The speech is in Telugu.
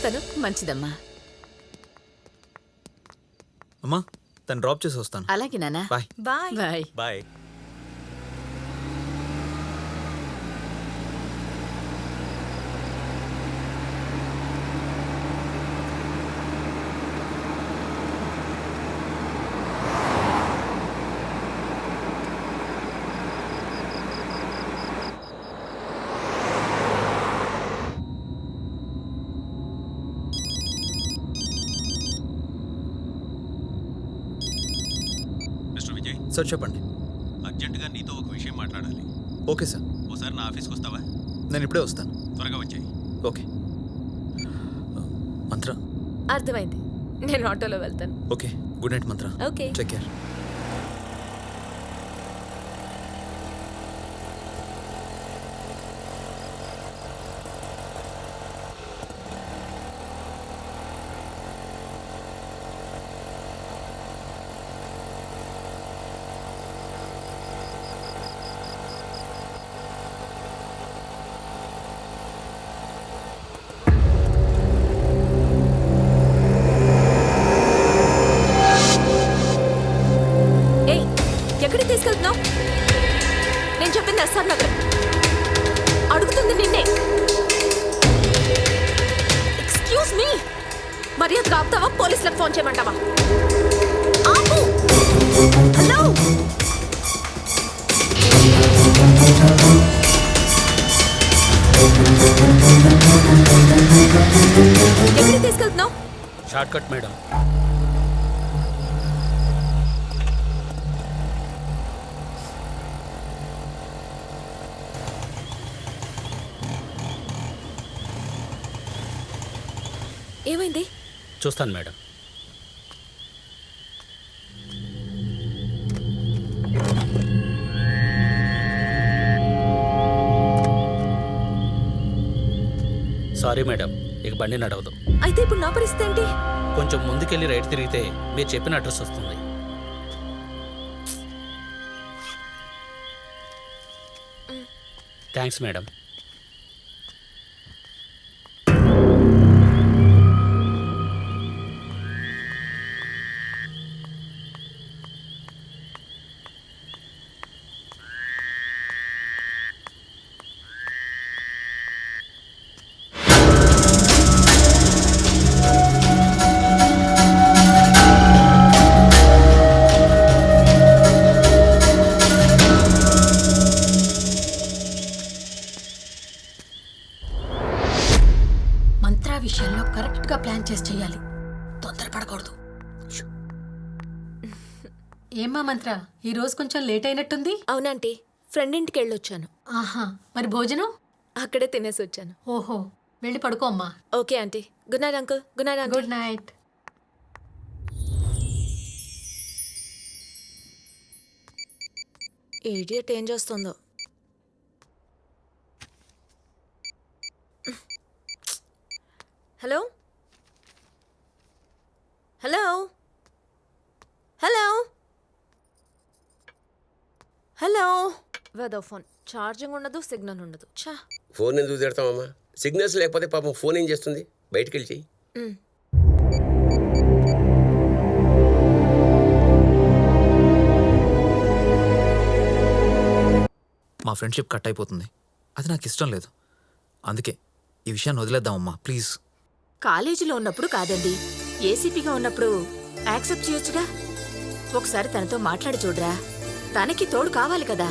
వెళ్ళొస్తాను. మంచిదమ్మా. అమ్మా తను డ్రాప్ చేసి వస్తాను. అలాగే నాన్న. Bye bye. Bye. Bye. Mister Vijay, sir చెప్పండి. అర్జెంటుగా నీతో ఒక విషయం మాట్లాడాలి. ఓకే సార్, ఓసారి నా ఆఫీస్కి వస్తావా? నేను ఇప్పుడే వస్తాను. త్వరగా వచ్చాయి. ఓకే. మంత్ర. అర్థమైంది, నేను ఆటోలో వెళ్తాను. ఓకే, గుడ్ నైట్ మంత్ర. ఓకే. Take care. ఏయ్, ఎక్కడికి తీసుకెళ్తున్నావు? నేను చెప్పింది ఎస్ఆర్ నగర్. అడుగుతుంది నిన్నే. ఎక్స్క్యూజ్ మీ, మర్యాదగా ఆపుతావా? పోలీసులకు ఫోన్ చేయమంటావా? ఆపు. హలో, ఎక్కడికి తీసుకెళ్తున్నావు? Short cut madam. ఏమైంది? చూస్తాను మేడం. సారీ మేడం, ఇక బండి నడవదు. అయితే ఇప్పుడు నా పరిస్థితి ఏంటి? కొంచెం ముందుకెళ్ళి రైట్ తిరిగితే మీరు చెప్పిన అడ్రస్ వస్తుంది. Thanks madam. మంత్రా విషయంలో కరెక్ట్ గా ప్లాన్ చేసి చెయ్యాలి, తొందరపడకూడదు. ఏమ్మా మంత్ర, ఈ రోజు కొంచెం లేట్ అయినట్టుంది. అవునంటీ, ఫ్రెండ్ ఇంటికి వెళ్ళొచ్చాను. ఆహా, మరి భోజనం? అక్కడే తినేసి వచ్చాను. ఓహో, వెళ్ళి పడుకో అమ్మా. Okay aunty. Good night uncle. Good night uncle. Good night. Idiot ఏం చేస్తుందో. Hello hello hello hello. వెదో ఫోన్ ఛార్జింగ్ ఉండదు, సిగ్నల్ ఉండదు. చా, ఫోన్ ఎందుకు తిడతామమ్మా? సిగ్నల్స్ లేకపోతే పాపం ఫోన్ ఏం చేస్తుంది? బయటికి వెళ్ళి చెయ్యి. మా ఫ్రెండ్షిప్ కట్ అయిపోతుంది, అది నాకు ఇష్టం లేదు. అందుకే ఈ విషయాన్ని వదిలేద్దామమ్మా ప్లీజ్. కాలేజీలో ఉన్నప్పుడు కాదండి, ఏసీపీగా ఉన్నప్పుడు యాక్సెప్ట్ చేయొచ్చుగా. ఒకసారి తనతో మాట్లాడి చూడరా, తనకి తోడు కావాలి కదా.